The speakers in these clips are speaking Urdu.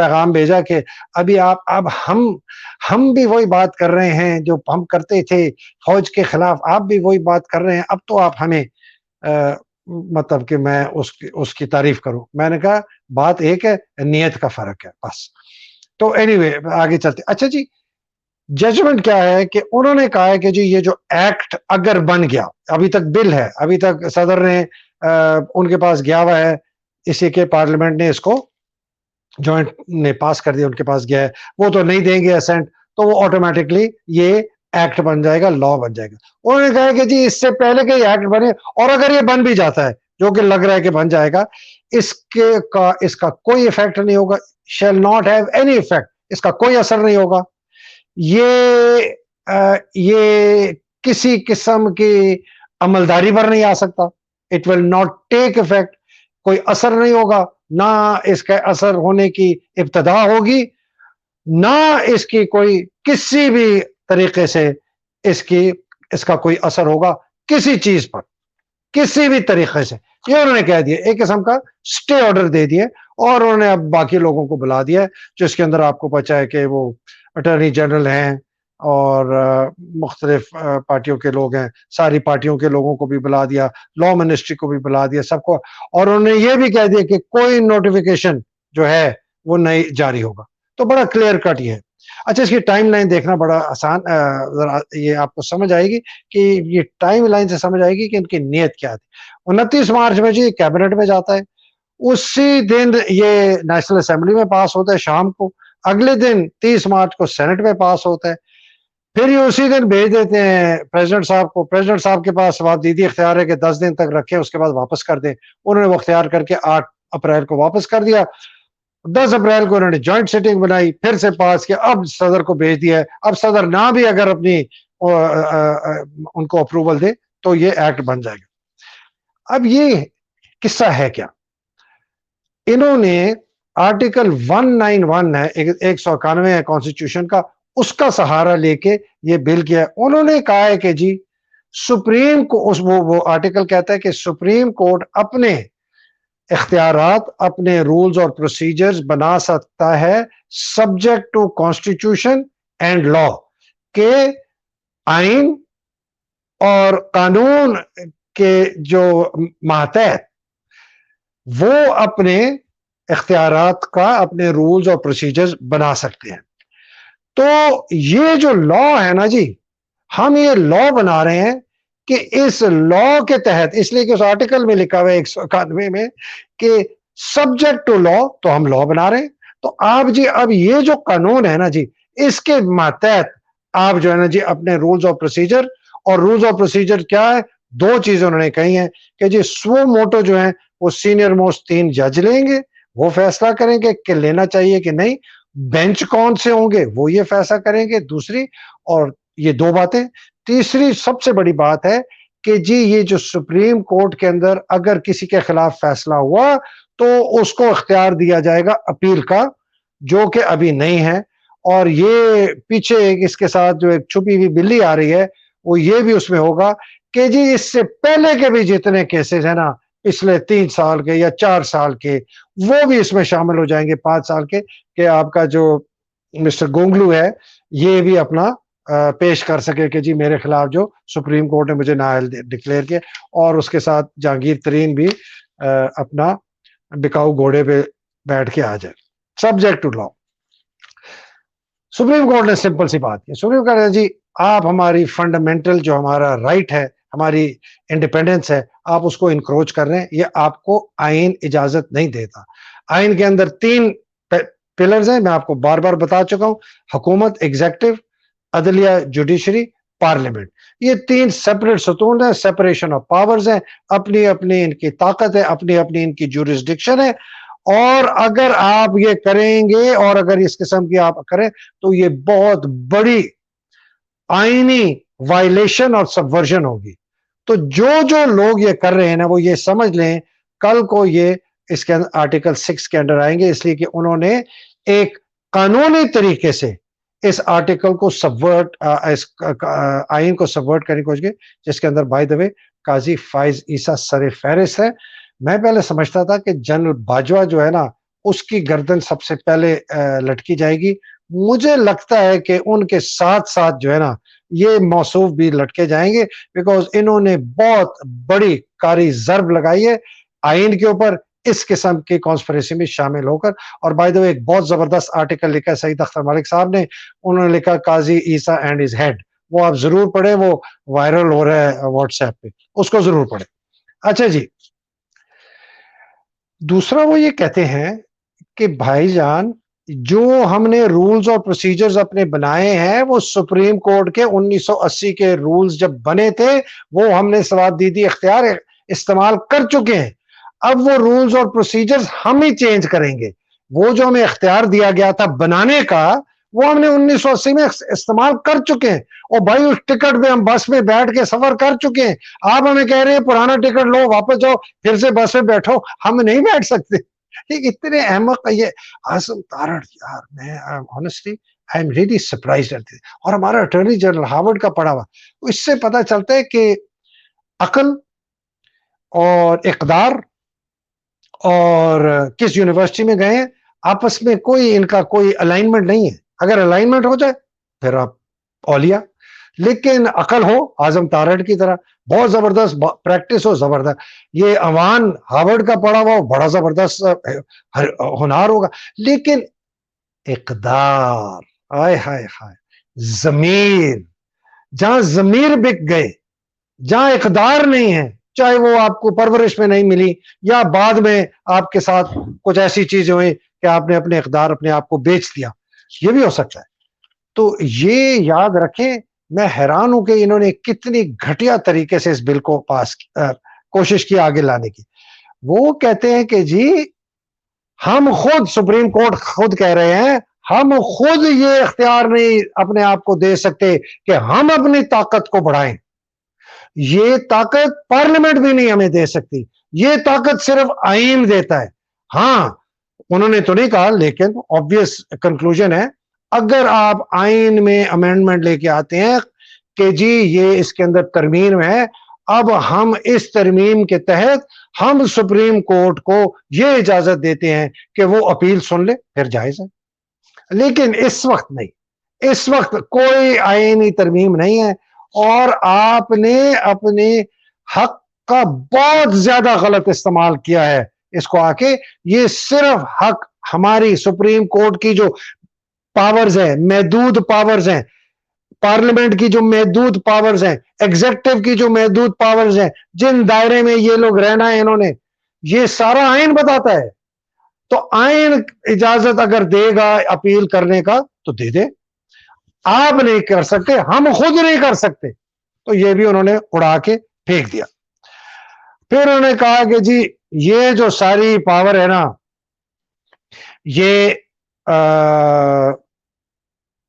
پیغام بھیجا کہ ابھی اب ہم بھی وہی بات کر رہے ہیں جو ہم کرتے تھے فوج کے خلاف، آپ بھی وہی بات کر رہے ہیں، اب تو آپ ہمیں مطلب کہ میں اس کی تعریف کروں. میں نے کہا بات ایک ہے، نیت کا فرق ہے بس. تو اینی وے آگے چلتے. اچھا جی، ججمنٹ کیا ہے کہ انہوں نے کہا ہے کہ جی یہ جو ایکٹ اگر بن گیا، ابھی تک بل ہے، ابھی تک صدر نے ان کے پاس گیا ہوا ہے، اسی کے پارلیمنٹ نے اس کو جوائنٹ نے پاس کر دیا، ان کے پاس گیا ہے، وہ تو نہیں دیں گے اسینٹ، تو وہ آٹومیٹکلی یہ ایکٹ بن جائے گا، لا بن جائے گا. انہوں نے کہا کہ جی اس سے پہلے کہ یہ ایکٹ بنے، اور اگر یہ بن بھی جاتا ہے جو کہ لگ رہا ہے کہ بن جائے گا، اس کا کوئی افیکٹ نہیں ہوگا. Shall not have any effect, اس کا کوئی اثر نہیں ہوگا. یہ کسی قسم کی عملداری پر نہیں آ سکتا. It will not take effect, کوئی اثر نہیں ہوگا، نہ اس کا اثر ہونے کی ابتدا ہوگی، نہ اس کی کوئی کسی بھی طریقے سے اس کا کوئی اثر ہوگا کسی چیز پر، کسی بھی طریقے سے. یہ انہوں نے کہہ دیا، ایک قسم کا سٹے آرڈر دے دیے، اور انہوں نے اب باقی لوگوں کو بلا دیا، جس کے اندر آپ کو پتا ہے کہ وہ اٹارنی جنرل ہیں اور مختلف پارٹیوں کے لوگ ہیں، ساری پارٹیوں کے لوگوں کو بھی بلا دیا، لا منسٹری کو بھی بلا دیا، سب کو. اور انہوں نے یہ بھی کہہ دیا کہ کوئی نوٹیفیکیشن جو ہے وہ نہیں جاری ہوگا. تو بڑا کلیئر کٹ یہ ہے. اچھا، اس کی ٹائم لائن دیکھنا بڑا آسان، یہ آپ کو سمجھ آئے گی کہ یہ ٹائم لائن سے سمجھ آئے گی کہ ان کی نیت کیا تھی. 29 مارچ میں جی کیبنٹ میں جاتا ہے، اسی دن یہ نیشنل اسمبلی میں پاس ہوتا ہے شام کو، اگلے دن 30 مارچ کو سینٹ میں پاس ہوتا ہے، پھر یہ اسی دن بھیج دیتے ہیں پریزیڈنٹ صاحب کو. پریزیڈنٹ صاحب کے پاس وادیدی اختیار ہے کہ 10 دن تک رکھے، اس کے بعد واپس کر دیں. انہوں نے وہ اختیار کر کے 8 اپریل کو واپس کر دیا. 10 اپریل کو انہوں نے جوائنٹ سیٹنگ بنائی، پھر سے پاس کیا، اب صدر کو بھیج دیا ہے. اب صدر نہ بھی اگر اپنی ان کو اپروول دے تو یہ ایکٹ بن جائے گا. اب یہ قصہ ہے کیا؟ انہوں نے آرٹیکل 191 ہے، 191 ہے کانسٹیٹیوشن کا، اس کا سہارا لے کے یہ بل کیا. انہوں نے کہا ہے کہ جی سپریم کو وہ آرٹیکل کہتا ہے کہ سپریم کورٹ اپنے اختیارات، اپنے رولز اور پروسیجرز بنا سکتا ہے سبجیکٹ ٹو کانسٹیٹیوشن اینڈ لا، کہ آئین اور قانون کے جو ماتحت وہ اپنے اختیارات کا، اپنے رولز اور پروسیجرز بنا سکتے ہیں. تو یہ جو لا ہے نا جی، ہم یہ لا بنا رہے ہیں کہ اس لا کے تحت، اس لیے کہ اس آرٹیکل میں لکھا ہوا ہے 191 میں کہ سبجیکٹ ٹو لا، تو ہم لا بنا رہے ہیں. تو آپ جی اب یہ جو قانون ہے نا جی، اس کے ماتحت آپ جو ہے نا جی اپنے رولز اور پروسیجر، اور رولز اور پروسیجر کیا ہے؟ 2 چیزیں انہوں نے کہی ہیں کہ جی سو موٹو جو ہے وہ سینئر موسٹ 3 جج لیں گے، وہ فیصلہ کریں گے کہ لینا چاہیے کہ نہیں. بینچ کون سے ہوں گے وہ یہ فیصلہ کریں گے، دوسری. اور یہ 2 باتیں. تیسری سب سے بڑی بات ہے کہ جی یہ جو سپریم کورٹ کے اندر اگر کسی کے خلاف فیصلہ ہوا تو اس کو اختیار دیا جائے گا اپیل کا، جو کہ ابھی نہیں ہے. اور یہ پیچھے اس کے ساتھ جو ایک چھپی ہوئی بلی آ رہی ہے، وہ یہ بھی اس میں ہوگا کہ جی اس سے پہلے کے بھی جتنے کیسز ہیں نا، پچھلے 3 سال کے یا 4 سال کے، وہ بھی اس میں شامل ہو جائیں گے، 5 سال کے، کہ آپ کا جو مسٹر گونگلو ہے یہ بھی اپنا پیش کر سکے کہ جی میرے خلاف جو سپریم کورٹ نے مجھے نااہل ڈکلیئر کیا. اور اس کے ساتھ جہانگیر ترین بھی اپنا بکاؤ گھوڑے پہ بیٹھ کے آ جائے. Subject to law. Supreme court نے سمپل سی بات کی، سپریم کورٹ نے جی آپ ہماری فنڈامنٹل جو ہمارا رائٹ ہے، ہماری انڈیپینڈنس ہے، آپ اس کو انکروچ کر رہے ہیں، یہ آپ کو آئین اجازت نہیں دیتا. آئین کے اندر 3 پلرز ہیں، میں آپ کو بار بار بتا چکا ہوں: حکومت، ایگزیکٹو، عدلیہ جوڈیشری، پارلیمنٹ. یہ 3 سیپریٹ ستون ہیں، سیپریشن آف پاورز ہیں، اپنی اپنی ان کی طاقت ہے، اپنی اپنی ان کی جورسڈکشن ہے. اور اگر آپ یہ کریں گے اور اگر اس قسم کی آپ کریں تو یہ بہت بڑی آئینی وائلیشن اور سبورژن ہوگی. تو جو لوگ یہ کر رہے ہیں نا، وہ یہ سمجھ لیں کل کو یہ اس کے آرٹیکل 6 کے انڈر آئیں گے، اس لیے کہ انہوں نے ایک قانونی طریقے سے اس آرٹیکل کو سبورٹ، اس آئین کو سبورٹ کرنے کی کوشش کی، جس کے اندر بائی دا وے قاضی فائز عیسیٰ سر فہرست ہے. میں پہلے سمجھتا تھا کہ جنرل باجوہ جو ہے نا اس کی گردن سب سے پہلے لٹکی جائے گی. مجھے لگتا ہے کہ ان کے ساتھ ساتھ جو ہے نا یہ موصوف بھی لٹکے جائیں گے, بیکاز انہوں نے بہت بڑی کاری ضرب لگائی ہے آئین کے اوپر اس قسم کی کانسپریسی میں شامل ہو کر. اور بائی دا وے ایک بہت زبردست آرٹیکل لکھا ہے سعید اختر ملک صاحب نے, انہوں نے لکھا قاضی عیسیٰ اینڈ ہز ہیڈ, وہ آپ ضرور پڑھیں, وہ وائرل ہو رہا ہے واٹس ایپ پہ, اس کو ضرور پڑھیں. اچھا جی, دوسرا وہ یہ کہتے ہیں کہ بھائی جان جو ہم نے رولز اور پروسیجرز اپنے بنائے ہیں وہ سپریم کورٹ کے 1980 کے رولز جب بنے تھے وہ ہم نے سوادیدی اختیار استعمال کر چکے ہیں. اب وہ رولز اور پروسیجرز ہم ہی چینج کریں گے. وہ جو ہمیں اختیار دیا گیا تھا بنانے کا وہ ہم نے 1980 میں استعمال کر چکے ہیں. اور بھائی اس ٹکٹ پہ ہم بس میں بیٹھ کے سفر کر چکے ہیں. آپ ہمیں کہہ رہے ہیں پرانا ٹکٹ لو واپس جاؤ پھر سے بس میں بیٹھو, ہم نہیں بیٹھ سکتے. اتنے احمق یہ عاصم تارڑ یار, میں honestly I am really surprised at this. اور ہمارا اٹارنی جنرل ہارورڈ کا پڑھا ہوا, اس سے پتا چلتا ہے کہ عقل اور اقدار اور کس یونیورسٹی میں گئے ہیں آپس میں کوئی ان کا کوئی الائنمنٹ نہیں ہے. اگر الائنمنٹ ہو جائے پھر آپ اولیاء, لیکن عقل ہو اعظم تارڑ کی طرح بہت زبردست پریکٹس ہو زبردست, یہ اوان ہارورڈ کا پڑھا ہوا بڑا زبردست ہنار ہوگا, لیکن اقدار آئے ہائے ہائے ضمیر, جہاں ضمیر بک گئے, جہاں اقدار نہیں ہے, چاہے وہ آپ کو پرورش میں نہیں ملی یا بعد میں آپ کے ساتھ کچھ ایسی چیزیں ہوئی کہ آپ نے اپنے اقدار اپنے آپ کو بیچ دیا, یہ بھی ہو سکتا ہے. تو یہ یاد رکھیں, میں حیران ہوں کہ انہوں نے کتنی گھٹیا طریقے سے اس بل کو پاس کوشش کی آگے لانے کی. وہ کہتے ہیں کہ جی ہم خود, سپریم کورٹ خود کہہ رہے ہیں, ہم خود یہ اختیار نہیں اپنے آپ کو دے سکتے کہ ہم اپنی طاقت کو بڑھائیں. یہ طاقت پارلیمنٹ بھی نہیں ہمیں دے سکتی, یہ طاقت صرف آئین دیتا ہے. ہاں انہوں نے تو نہیں کہا, لیکن obvious کنکلوژن ہے, اگر آپ آئین میں امینڈمنٹ لے کے آتے ہیں کہ جی یہ اس کے اندر ترمیم ہے, اب ہم اس ترمیم کے تحت ہم سپریم کورٹ کو یہ اجازت دیتے ہیں کہ وہ اپیل سن لے, پھر جائز ہے. لیکن اس وقت نہیں, اس وقت کوئی آئینی ترمیم نہیں ہے, اور آپ نے اپنے حق کا بہت زیادہ غلط استعمال کیا ہے اس کو آ کے. یہ صرف حق ہماری سپریم کورٹ کی جو پاورز ہیں, محدود پاورز ہیں, پارلیمنٹ کی جو محدود پاورز ہیں, ایگزیکٹو کی جو محدود پاورز ہیں, جن دائرے میں یہ لوگ رہنا ہے انہوں نے, یہ سارا آئین بتاتا ہے. تو آئین اجازت اگر دے گا اپیل کرنے کا تو دے دے, آپ نہیں کر سکتے, ہم خود نہیں کر سکتے. تو یہ بھی انہوں نے اڑا کے پھینک دیا. پھر انہوں نے کہا کہ جی یہ جو ساری پاور ہے نا یہ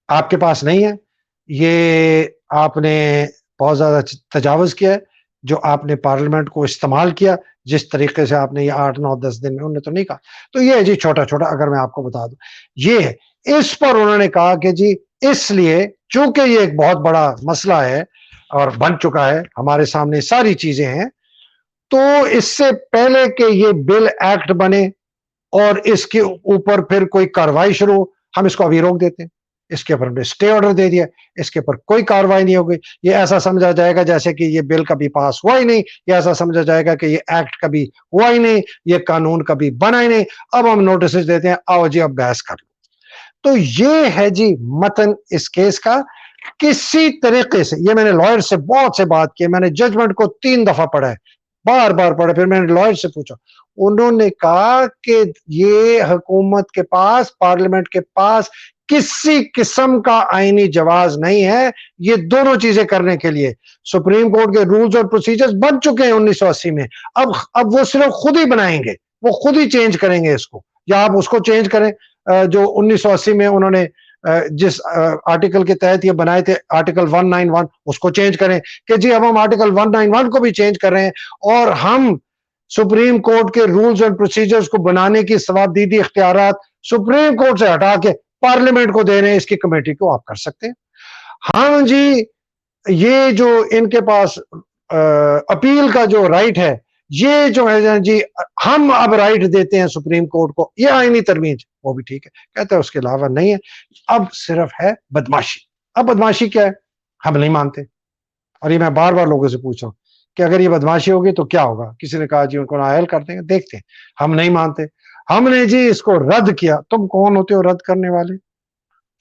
آپ کے پاس نہیں ہے, یہ آپ نے بہت زیادہ تجاوز کیا ہے جو آپ نے پارلیمنٹ کو استعمال کیا جس طریقے سے آپ نے یہ 8-9-10 دن میں, انہوں نے تو نہیں کہا. تو یہ ہے جی چھوٹا چھوٹا, اگر میں آپ کو بتا دوں یہ ہے. اس پر انہوں نے کہا کہ جی اس لیے چونکہ یہ ایک بہت بڑا مسئلہ ہے اور بن چکا ہے, ہمارے سامنے ساری چیزیں ہیں, تو اس سے پہلے کہ یہ بل ایکٹ بنے اور اس کے اوپر پھر کوئی کاروائی شروع ہو, ہم اس کو ابھی روک دیتے ہیں. اس کے اوپر ہم نے اسٹے آرڈر دے دیا, اس کے اوپر کوئی کاروائی نہیں ہوگی. یہ ایسا سمجھا جائے گا جیسے کہ یہ بل کبھی پاس ہوا ہی نہیں, یہ ایسا سمجھا جائے گا کہ یہ ایکٹ کبھی ہوا ہی نہیں, یہ قانون کبھی بنا ہی نہیں. اب ہم نوٹسز دیتے ہیں, آؤ جی اب بحث کر لو. تو یہ ہے جی متن اس کیس کا. کسی طریقے سے, یہ میں نے لائر سے بہت سے بات کی, میں نے ججمنٹ کو 3 دفعہ پڑھا ہے, بار بار پڑھا, پھر میں نے لائر سے پوچھا, انہوں نے کہا کہ یہ حکومت کے پاس, پارلیمنٹ کے پاس کسی قسم کا آئینی جواز نہیں ہے یہ دونوں چیزیں کرنے کے لیے. سپریم کورٹ کے رولز اور پروسیجرز بن چکے ہیں 1980 میں, اب وہ صرف خود ہی بنائیں گے, وہ خود ہی چینج کریں گے اس کو, یا آپ اس کو چینج کریں جو 1980 میں انہوں نے جس آرٹیکل کے تحت یہ بنائے تھے, آرٹیکل 191, اس کو چینج کریں کہ جی اب ہم آرٹیکل 191 کو بھی چینج کر رہے ہیں, اور ہم سپریم کورٹ کے رولز اور پروسیجرز کو بنانے کی سوادیدی اختیارات سپریم کورٹ سے ہٹا کے پارلیمنٹ کو دے رہے ہیں, اس کی کمیٹی کو آپ کر سکتے ہیں. ہاں جی یہ جو ان کے پاس اپیل کا جو رائٹ ہے یہ جو ہے جی ہم اب رائٹ دیتے ہیں سپریم کورٹ کو، یہ آئینی ترمیم، وہ بھی ٹھیک ہے، کہتے ہیں اس کے علاوہ نہیں ہے، اب صرف ہے بدماشی۔ اب بدماشی کیا ہے؟ ہم نہیں مانتے، اور یہ میں بار بار لوگوں سے پوچھ رہا ہوں کہ اگر یہ بدماشی ہوگی تو کیا ہوگا؟ کسی نے کہا جی ان کو نااہل کر دیں گے، دیکھتے ہیں۔ ہم نہیں مانتے، ہم نے جی اس کو رد کیا۔ تم کون ہوتے ہو رد کرنے والے؟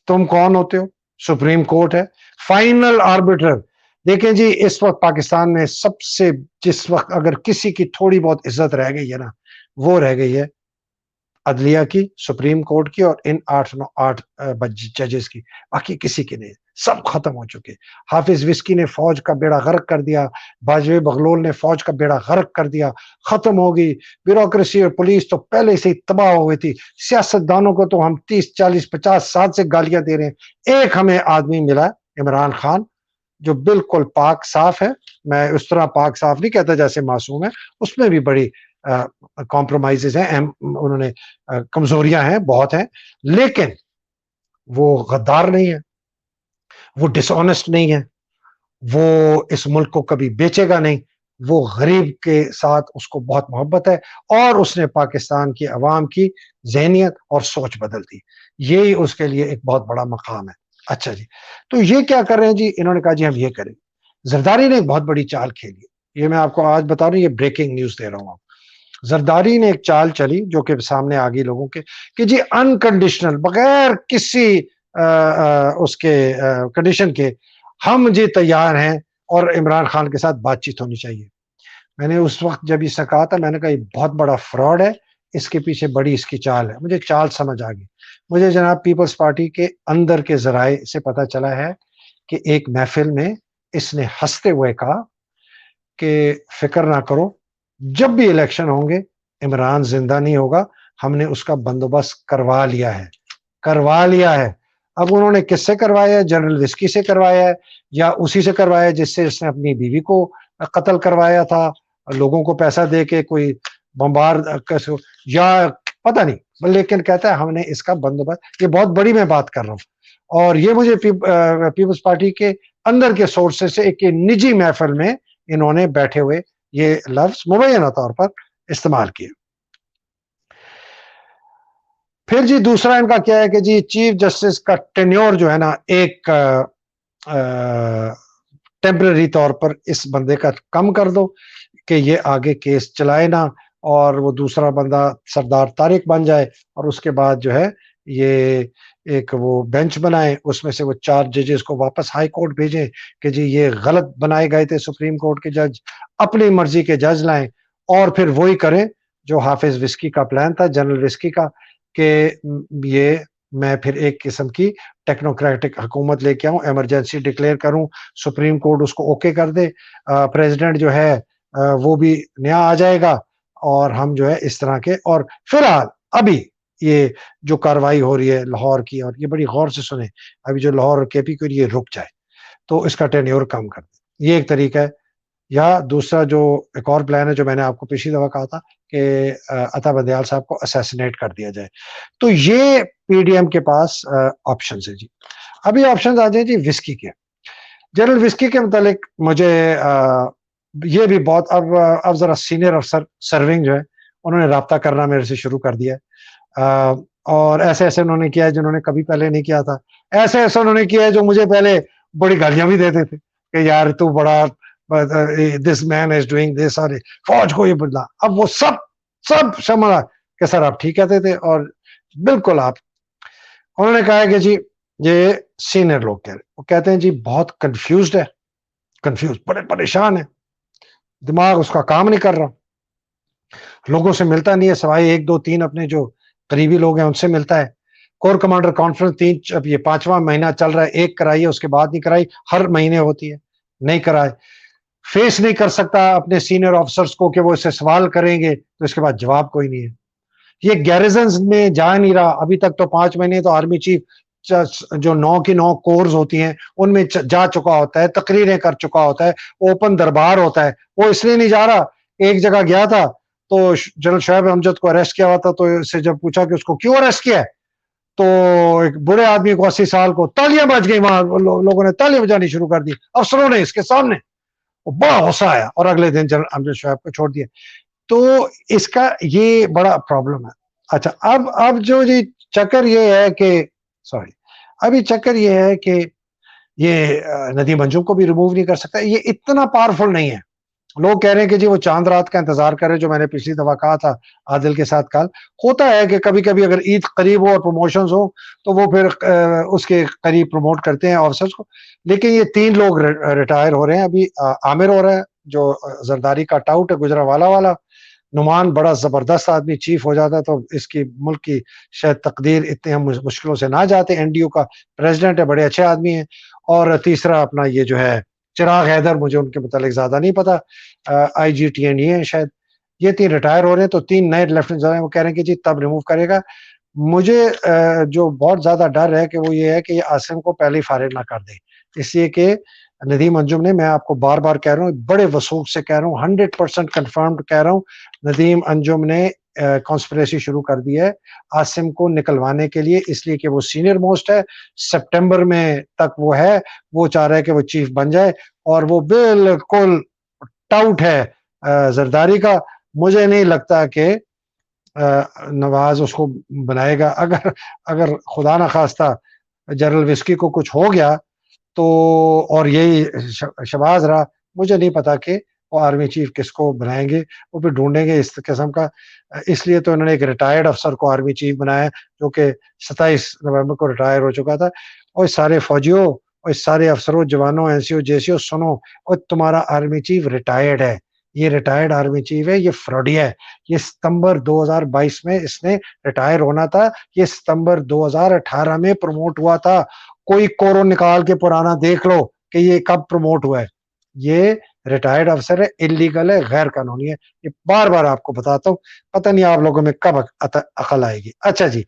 تم کون ہوتے ہو؟ سپریم کورٹ ہے فائنل آربیٹر۔ دیکھیں جی اس وقت پاکستان میں سب سے، جس وقت اگر کسی کی تھوڑی بہت عزت رہ گئی ہے نا، وہ رہ گئی ہے عدلیہ کی، سپریم کورٹ کی، اور ان 8 ججز کی۔ باقی کسی کی نہیں، سب ختم ہو چکے۔ حافظ وسکی نے فوج کا بیڑا غرق کر دیا، باجوے بغلول نے فوج کا بیڑا غرق کر دیا، ختم ہو گئی بیوروکریسی، اور پولیس تو پہلے سے ہی تباہ ہو گئی تھی۔ سیاستدانوں کو تو ہم 30 40 50 سال سے گالیاں دے رہے ہیں۔ ایک ہمیں آدمی ملا عمران خان جو بالکل پاک صاف ہے، میں اس طرح پاک صاف نہیں کہتا جیسے معصوم ہے، اس میں بھی بڑی کمپرومائزز ہیں، انہوں نے کمزوریاں ہیں، بہت ہیں، لیکن وہ غدار نہیں ہے، وہ ڈس آنیسٹ نہیں ہے، وہ اس ملک کو کبھی بیچے گا نہیں، وہ غریب کے ساتھ اس کو بہت محبت ہے، اور اس نے پاکستان کی عوام کی ذہنیت اور سوچ بدل دی۔ یہی اس کے لیے ایک بہت بڑا مقام ہے۔ اچھا جی، تو یہ کیا کر رہے ہیں جی؟ انہوں نے کہا جی ہم یہ کریں۔ زرداری نے ایک بہت بڑی چال کھیلی، یہ میں آپ کو آج بتا رہا ہوں، یہ بریکنگ نیوز دے رہا ہوں آپ۔ زرداری نے ایک چال چلی جو کہ سامنے آ گئی لوگوں کے، کہ جی انکنڈیشنل، بغیر کسی اس کے کنڈیشن کے، ہم جی تیار ہیں اور عمران خان کے ساتھ بات چیت ہونی چاہیے۔ میں نے اس وقت جب اس سے کہا تھا، میں نے کہا یہ بہت بڑا فراڈ ہے، اس کے پیچھے بڑی اس کی چال ہے۔ مجھے چال سمجھ آ گئی۔ مجھے جناب پیپلز پارٹی کے اندر کے ذرائع سے پتہ چلا ہے کہ ایک محفل میں اس نے ہنستے ہوئے کہا کہ فکر نہ کرو، جب بھی الیکشن ہوں گے عمران زندہ نہیں ہوگا، ہم نے اس کا بندوبست کروا لیا ہے، کروا لیا ہے۔ اب انہوں نے کس سے کروایا ہے؟ جنرل وسکی سے کروایا ہے، یا اسی سے کروایا ہے جس سے اس نے اپنی بیوی کو قتل کروایا تھا لوگوں کو پیسہ دے کے، کوئی بمبار، یا پتہ نہیں، لیکن کہتا ہے ہم نے اس کا بندوبست۔ یہ بہت بڑی میں بات کر رہا ہوں، اور یہ مجھے پیپلز پارٹی کے اندر کے سورسز سے ایک نجی محفل میں انہوں نے بیٹھے ہوئے یہ لفظ مبینہ طور پر استعمال کیے۔ پھر جی دوسرا ان کا کیا ہے کہ جی چیف جسٹس کا ٹینیور جو ہے نا، ایک ٹیمپرری طور پر اس بندے کا کم کر دو کہ یہ آگے کیس چلائے نا، اور وہ دوسرا بندہ سردار طارق بن جائے، اور اس کے بعد جو ہے یہ ایک وہ بینچ بنائیں، اس میں سے وہ 4 ججز کو واپس ہائی کورٹ بھیجیں کہ جی یہ غلط بنائے گئے تھے سپریم کورٹ کے جج، اپنی مرضی کے جج لائیں، اور پھر وہی کریں جو حافظ وسکی کا پلان تھا، جنرل وسکی کا، کہ یہ میں پھر ایک قسم کی ٹیکنوکریٹک حکومت لے کے آؤں، ایمرجنسی ڈکلیئر کروں، سپریم کورٹ اس کو اوکے کر دے، پریزیڈنٹ جو ہے وہ بھی نیا آ جائے گا، اور ہم جو ہے اس طرح کے۔ اور فی الحال ابھی یہ جو کاروائی ہو رہی ہے لاہور کی، اور یہ بڑی غور سے سنیں، ابھی جو لاہور اور کے پی کو یہ رک جائے تو اس کا ٹینیور کم کر دے، یہ ایک طریقہ ہے۔ یا دوسرا جو ایک اور پلان ہے جو میں نے آپ کو پچھلی دفعہ کہا تھا کہ عطا بندیال صاحب کو اسیسینیٹ کر دیا جائے، تو یہ پی ڈی ایم کے پاس آپشنز ہیں جی۔ ابھی آپشنز آ جائیں جی وسکی کے، جنرل وسکی کے متعلق مجھے یہ بھی بہت، اب ذرا سینئر افسر سرونگ جو ہے انہوں نے رابطہ کرنا میرے سے شروع کر دیا ہے، اور ایسے ایسے انہوں نے کیا ہے جنہوں نے کبھی پہلے نہیں کیا تھا، ایسے ایسے انہوں نے کیا ہے جو مجھے پہلے بڑی گالیاں بھی دیتے تھے کہ یار تو بڑا دس مین از ڈوئنگ دس، اور فوج کو یہ بدلا۔ اب وہ سب شمع کہ سر آپ ٹھیک کہتے تھے، اور بالکل آپ، انہوں نے کہا کہ جی یہ سینئر لوگ کہہ رہے، وہ کہتے ہیں جی بہت کنفیوزڈ ہے، کنفیوز، بڑے پریشان ہے، دماغ اس کا کام نہیں کر رہا، لوگوں سے ملتا نہیں ہے سوائے 1 2 3 اپنے جو قریبی لوگ ہیں ان سے ملتا ہے۔ کور کمانڈر کانفرنس اب یہ 5واں مہینہ چل رہا ہے، ایک کرائی ہے، اس کے بعد نہیں کرائی، ہر مہینے ہوتی ہے، نہیں کرائے، فیس نہیں کر سکتا اپنے سینئر آفیسرز کو کہ وہ اس سے سوال کریں گے تو اس کے بعد جواب کوئی نہیں ہے۔ یہ گیریزنز میں جا نہیں رہا ابھی تک، تو 5 مہینے تو آرمی چیف جو 9 کی 9 کورز ہوتی ہیں ان میں جا چکا ہوتا ہے، تقریریں کر چکا ہوتا ہے، اوپن دربار ہوتا ہے، وہ اس لیے نہیں جا رہا۔ ایک جگہ گیا تھا تو جنرل شعیب امجد کو اریسٹ کیا ہوا تھا، تو اس سے جب پوچھا کہ اس کو کیوں اریسٹ کیا ہے، تو ایک بڑے آدمی کو 80 سال کو تالیاں بج گئی، وہاں لوگوں نے تالیاں بجانی شروع کر دی افسروں نے اس کے سامنے، وہ بڑا غصہ آیا اور اگلے دن جنرل امجد شعیب کو چھوڑ دیا۔ تو اس کا یہ بڑا پرابلم ہے. اچھا اب جو جی چکر یہ ہے کہ سوری ابھی چکر یہ ہے کہ یہ ندیم انجم کو بھی ریموو نہیں کر سکتا. یہ اتنا پاورفل نہیں ہے. لوگ کہہ رہے ہیں کہ جی وہ چاند رات کا انتظار کرے, جو میں نے پچھلی دفعہ کہا تھا عادل کے ساتھ کل. ہوتا ہے کہ کبھی کبھی اگر عید قریب ہو اور پروموشنز ہو تو وہ پھر اس کے قریب پروموٹ کرتے ہیں آفیسرز کو. لیکن یہ 3 لوگ ریٹائر ہو رہے ہیں. ابھی عامر ہو رہا ہے جو زرداری کا ٹاؤٹ ہے, گجرانوالہ والا. نعمان بڑا زبردست آدمی, چیف ہو جاتا تو اس کی ملک کی شاید تقدیر اتنے ہم مشکلوں سے نہ جاتے. این ڈی او کا پریزیڈنٹ ہے, بڑے اچھے آدمی ہیں. اور تیسرا اپنا یہ جو ہے چراغ حیدر, مجھے ان کے متعلق زیادہ نہیں پتا, آئی جی ٹی این ای ہیں شاید. یہ 3 ریٹائر ہو رہے ہیں, تو 3 نئے لیفٹنٹ جنرل وہ کہہ رہے ہیں کہ جی تب ریموو کرے گا. مجھے جو بہت زیادہ ڈر ہے کہ وہ یہ ہے کہ یہ عاصم کو پہلے ہی فارغ نہ کر دے, اس لیے کہ ندیم انجم نے, میں آپ کو بار بار کہہ رہا ہوں, بڑے وثوق سے کہہ رہا ہوں, 100% کنفرمڈ کہہ رہا ہوں, ندیم انجم نے کانسپریسی شروع کر دی ہے عاصم کو نکلوانے کے لیے, اس لیے کہ وہ سینئر موسٹ ہے. سپٹمبر میں تک وہ ہے, وہ چاہ رہا ہے کہ وہ چیف بن جائے, اور وہ بالکل ٹاؤٹ ہے زرداری کا. مجھے نہیں لگتا کہ نواز اس کو بنائے گا. اگر خدا نہ خواستہ جنرل وسکی کو کچھ ہو گیا تو, اور یہی شباز رہا, مجھے نہیں پتا کہ وہ آرمی چیف کس کو بنائیں گے. وہ پھر ڈھونڈیں گے اس قسم کا. اس لیے تو انہوں نے ایک ریٹائرڈ افسر کو آرمی چیف بنایا, جو کہ 27 نومبر کو ریٹائر ہو چکا تھا. اور سارے فوجیوں اور سارے افسروں, جوانوں, این سی او جے سی او, سنو, اور تمہارا آرمی چیف ریٹائرڈ ہے. یہ ریٹائرڈ آرمی چیف ہے, یہ فراڈیا ہے. یہ ستمبر 2022 میں اس نے ریٹائر ہونا تھا, یہ ستمبر 2018 میں پروموٹ ہوا تھا. کوئی کورو نکال کے پرانا دیکھ لو کہ یہ کب پروموٹ ہوا ہے. یہ ریٹائرڈ افسر ہے, انلیگل ہے, غیر قانونی ہے. یہ بار بار آپ کو بتاتا ہوں, پتہ نہیں آپ لوگوں میں کب عقل آئے گی. اچھا جی,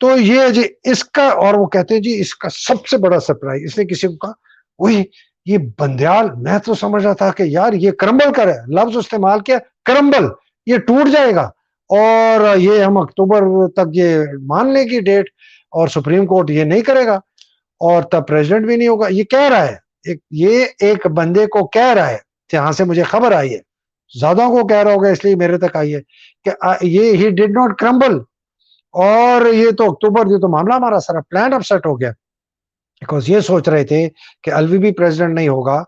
تو یہ جی اس کا, اور وہ کہتے ہیں جی اس کا سب سے بڑا سرپرائز, اس نے کسی کو کہا وہی یہ بندیال, میں تو سمجھ رہا تھا کہ یار یہ کرمبل کر ہے, لفظ استعمال کیا کرمبل, یہ ٹوٹ جائے گا, اور یہ ہم اکتوبر تک یہ مان لیں گی ڈیٹ, اور سپریم کورٹ یہ نہیں کرے گا, اور تب پریزیڈنٹ بھی نہیں ہوگا. یہ کہہ رہا ہے, یہ ایک بندے کو کہہ رہا ہے, جہاں سے مجھے خبر آئی ہے, زیادہ کو کہہ رہا ہوگا اس لیے میرے تک آئی ہے, کہ یہ ہی ڈڈ ناٹ کرمبل. اور یہ تو اکتوبر, یہ تو معاملہ ہمارا سارا پلان اپ سیٹ ہو گیا, بیکاز یہ سوچ رہے تھے کہ الوی بھی پریزیڈنٹ نہیں ہوگا,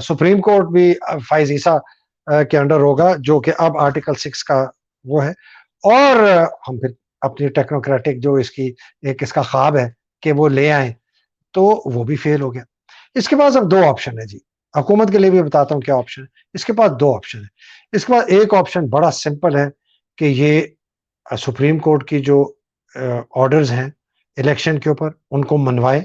سپریم کورٹ بھی فائز عیسیٰ کے انڈر ہوگا, جو کہ اب آرٹیکل 6 کا وہ ہے, اور ہم پھر اپنی ٹیکنوکریٹک جو اس کی ایک اس کا خواب ہے کہ وہ لے آئیں, تو وہ بھی فیل ہو گیا. اس کے پاس اب 2 آپشن ہے جی, حکومت کے لیے بھی بتاتا ہوں کیا آپشن ہے. اس کے پاس 2 آپشن ہے. اس کے بعد ایک آپشن بڑا سمپل ہے کہ یہ سپریم کورٹ کی جو آرڈرز ہیں الیکشن کے اوپر, ان کو منوائے.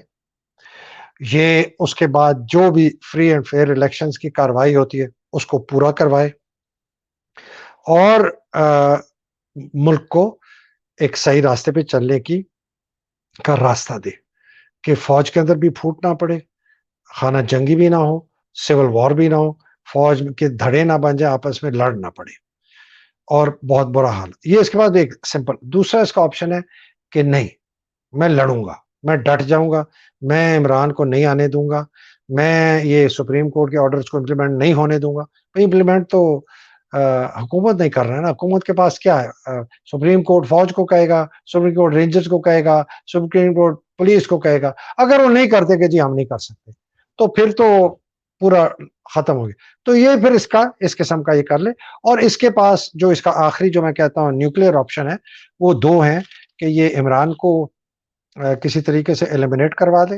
یہ اس کے بعد جو بھی فری اینڈ فیئر الیکشنز کی کاروائی ہوتی ہے اس کو پورا کروائے, اور ملک کو ایک صحیح راستے پہ چلنے کا راستہ دے, کہ فوج کے اندر بھی پھوٹ نہ پڑے, خانہ جنگی بھی نہ ہو, سول وار بھی نہ ہو, فوج کے دھڑے نہ بن جائے, آپس میں لڑ نہ پڑے, اور بہت برا حال. یہ اس کے بعد ایک سمپل. دوسرا اس کا آپشن ہے کہ نہیں, میں لڑوں گا, میں ڈٹ جاؤں گا, میں عمران کو نہیں آنے دوں گا, میں یہ سپریم کورٹ کے آرڈرز کو امپلیمنٹ نہیں ہونے دوں گا. امپلیمنٹ تو حکومت نہیں کر رہا ہے نا, حکومت کے پاس کیا ہے, سپریم کورٹ فوج کو کہے گا, سپریم کورٹ رینجرز کو کہے گا, سپریم کورٹ پولیس کو کہے گا. اگر وہ نہیں کرتے کہ جی ہم نہیں کر سکتے, تو پھر تو پورا ختم ہو گیا. تو یہ پھر اس قسم کا یہ کر لے. اور اس کے پاس جو اس کا آخری جو میں کہتا ہوں نیوکلیئر آپشن ہے, وہ 2 ہیں, کہ یہ عمران کو کسی طریقے سے ایلیمنیٹ کروا دے,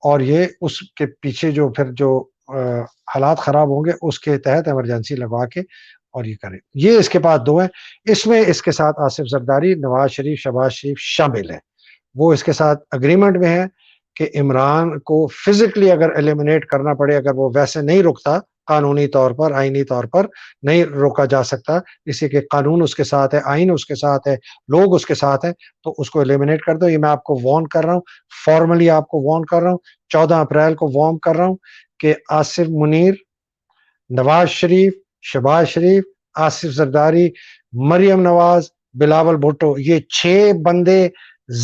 اور یہ اس کے پیچھے جو پھر جو حالات خراب ہوں گے اس کے تحت ایمرجنسی لگوا کے اور یہ کرے. یہ اس کے پاس 2 ہیں. اس میں اس کے ساتھ آصف زرداری, نواز شریف, شہباز شریف شامل ہیں. وہ اس کے ساتھ اگریمنٹ میں ہے کہ عمران کو فزیکلی اگر ایلیمنیٹ کرنا پڑے, اگر وہ ویسے نہیں رکتا, قانونی طور پر, آئینی طور پر نہیں روکا جا سکتا, اسی کہ قانون اس کے ساتھ ہے, آئین اس کے ساتھ ہے, لوگ اس کے ساتھ ہیں, تو اس کو ایلیمنیٹ کر دو. یہ میں آپ کو وارن کر رہا ہوں, فارملی آپ کو وارن کر رہا ہوں, 14 اپریل کو وارن کر رہا ہوں کہ آصف منیر, نواز شریف, شہباز شریف, آصف زرداری, مریم نواز, بلاول بھٹو, یہ 6 بندے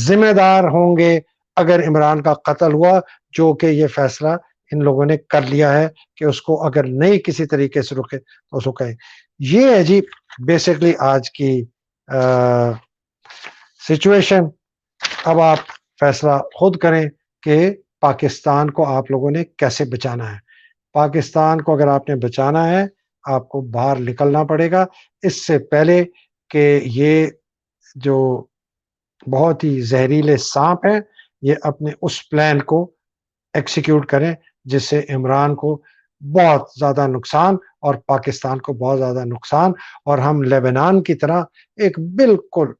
ذمہ دار ہوں گے اگر عمران کا قتل ہوا, جو کہ یہ فیصلہ ان لوگوں نے کر لیا ہے کہ اس کو اگر نہیں کسی طریقے سے رکے تو اس کو کہیں. یہ ہے جی بیسکلی آج کی سچویشن. اب آپ فیصلہ خود کریں کہ پاکستان کو آپ لوگوں نے کیسے بچانا ہے. پاکستان کو اگر آپ نے بچانا ہے آپ کو باہر نکلنا پڑے گا اس سے پہلے کہ یہ جو بہت ہی زہریلے سانپ ہیں یہ اپنے اس پلان کو ایکسیکیوٹ کریں جس سے عمران کو بہت زیادہ نقصان اور پاکستان کو بہت زیادہ نقصان اور ہم لیبنان کی طرح ایک بالکل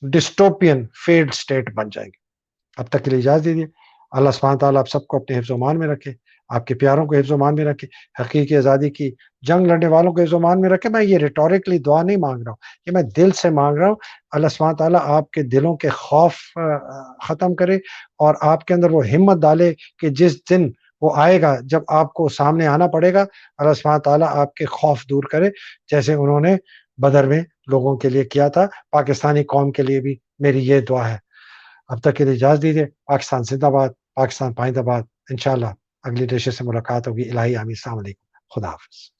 ڈسٹوپین فیلڈ سٹیٹ بن جائیں گے. اب تک کے لیے اجازت دیجیے. اللہ سبحانہ تعالیٰ آپ سب کو اپنے حفظ و امان میں رکھے, آپ کے پیاروں کو حفظ و امان میں رکھے, حقیقی آزادی کی جنگ لڑنے والوں کو حفظ و امان میں رکھے. میں یہ ریٹورکلی دعا نہیں مانگ رہا ہوں, یہ میں دل سے مانگ رہا ہوں. اللہ سبحانہ تعالیٰ آپ کے دلوں کے خوف ختم کرے اور آپ کے اندر وہ ہمت ڈالے کہ جس دن وہ آئے گا جب آپ کو سامنے آنا پڑے گا اللہ سبحانہ تعالیٰ آپ کے خوف دور کرے جیسے انہوں نے بدر میں لوگوں کے لیے کیا تھا. پاکستانی قوم کے لیے بھی میری یہ دعا ہے. اب تک کے لیے اجازت دیجیے. پاکستان زندہ باد, پاکستان پائندہ باد. انشاءاللہ اگلی ڈشے سے ملاقات ہوگی. الہی آمین. السلام علیکم. خدا حافظ.